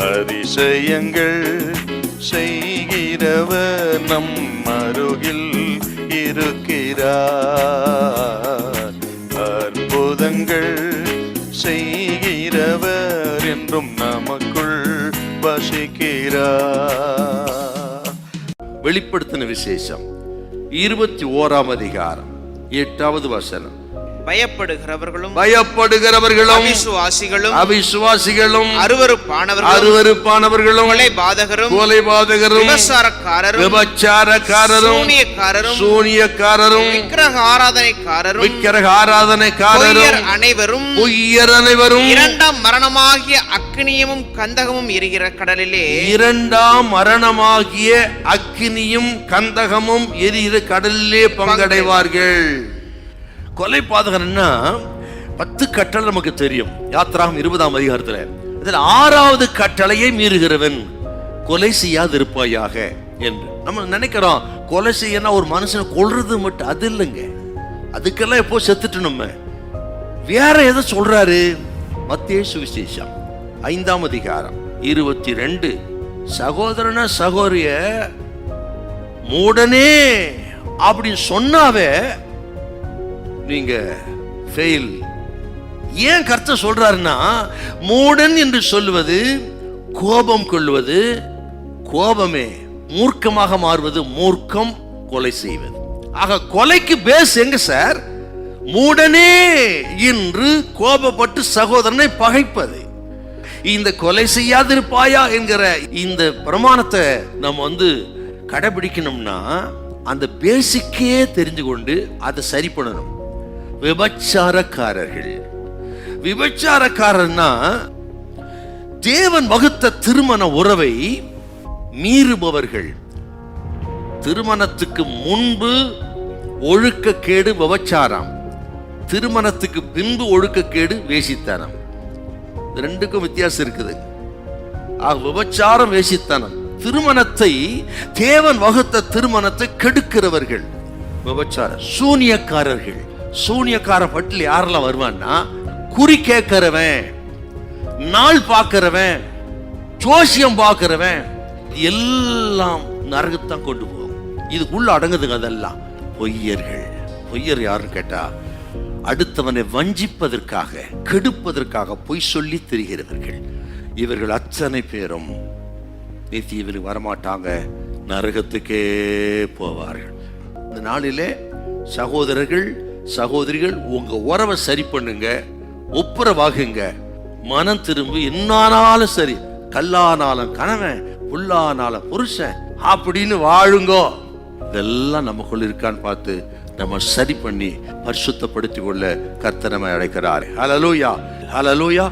அதிசயங்கள் செய்கிறவர் நம் அருகில் இருக்கிறார். அற்புதங்கள் செய்கிறவர் என்றும் நமக்குள் வசிக்கிறார். வெளிப்படுத்தின விசேஷம் 21ஆம் அதிகாரம் 8வது வசனம். பயப்படுகிறவர்களும் அவிசுவாசிகளும் அருவருப்பானவர்களும் கொலைபாதகரும் விபச்சாரக்காரரும் சூனியக்காரரும் விக்கிரக ஆராதனைக்காரரும் பொய்யர் அனைவரும் இரண்டாம் மரணமாகிய அக்கினியும் கந்தகமும் எரிகிற கடலிலே பங்கடைவார்கள். கொலைபாதகன்னா 10 கட்டளை நமக்கு தெரியும். யாத்திராகம் 20ஆம் அதிகாரத்தில் இதில் 6வது கட்டளையை மீறுகிறவன் கொலை செய்யாதிருப்பாயாக என்று. நம்ம நினைக்கிறோம் கொலை செய்யனா ஒரு மனுஷனை கொல்றது மட்டும், அது இல்லைங்க. அதுக்கெல்லாம் எப்போ செத்துட்டு நம்ம வேற எதை சொல்றாரு? மத்தேயு சுவிசேஷம் 5ஆம் அதிகாரம் 22 சகோதரன சகோதரிய மூடனே அப்படின்னு சொன்னாவே நீங்க ஃபெயில். ஏன் கர்த்தர் சொல்றாருன்னா, மூடன் என்று சொல்லுவது கோபம் கொள்வது, கோபமே மூர்க்கமாக மாறுவது, மூர்க்கம் கொலை செய்வது. ஆக கொலைக்கு பேஸ் எங்க சார்? மூடனே என்று கோபப்பட்டு சகோதரனை பகைப்பது. இந்த கொலை செய்யாதிருப்பாயா என்கிற இந்த பிரமாணத்தை நம்ம கடைபிடிக்கணும்னா அந்த பேசிக்கே தெரிஞ்சு கொண்டு அதை சரி பண்ணணும். விபச்சாரக்காரர்னா தேவன் வகுத்த திருமண உறவை மீறுபவர்கள். திருமணத்துக்கு முன்பு ஒழுக்கக்கேடு விபச்சாரம், திருமணத்துக்கு பின்பு ஒழுக்கக்கேடு வேசித்தனம். ரெண்டுக்கும் வித்தியாசம் இருக்குது. விபச்சாரம் வேசித்தனம். திருமணத்தை தேவன் வகுத்த திருமணத்தை கெடுக்கிறவர்கள் விபச்சார. சூனியக்காரர்கள். சூனியக்கார பட்டியல் யாரெல்லாம் வருவான்னா, குறி கேட்கிறவன், நாள் பார்க்கிறவன், ஜோசியம் பார்க்கிறவன், எல்லாம் நரகத்தான் கொண்டு போகும். இதுக்குள்ள அடங்குதுங்க. அதெல்லாம் பொய்யர்கள். பொய்யர் யாருன்னு கேட்டா, அடுத்தவனை வஞ்சிப்பதற்காக கெடுப்பதற்காக பொய் சொல்லி திரிகிறவர்கள். இவர்கள் அத்தனை பேரும் நித்தியவில் வரமாட்டாங்க, நரகத்துக்கே போவார்கள். இந்த நாளிலே சகோதரர்கள் சகோதரிகள் உங்க உறவை சரி பண்ணுங்க, ஒப்புரவாகுங்க, மனம் திரும்பி. என்னானாலும் சரி, கல்லானாலும் கணவன், புல்லானாலும் புருஷன் அப்படின்னு வாழுங்கோ. இதெல்லாம் நமக்குள்ள இருக்கான்னு பார்த்து நம்ம சரி பண்ணி பரிசுத்தப்படுத்திக் கொள்ள கர்த்தர் நம்மை அழைக்கிறார். ஹல்லேலூயா, ஹல்லேலூயா.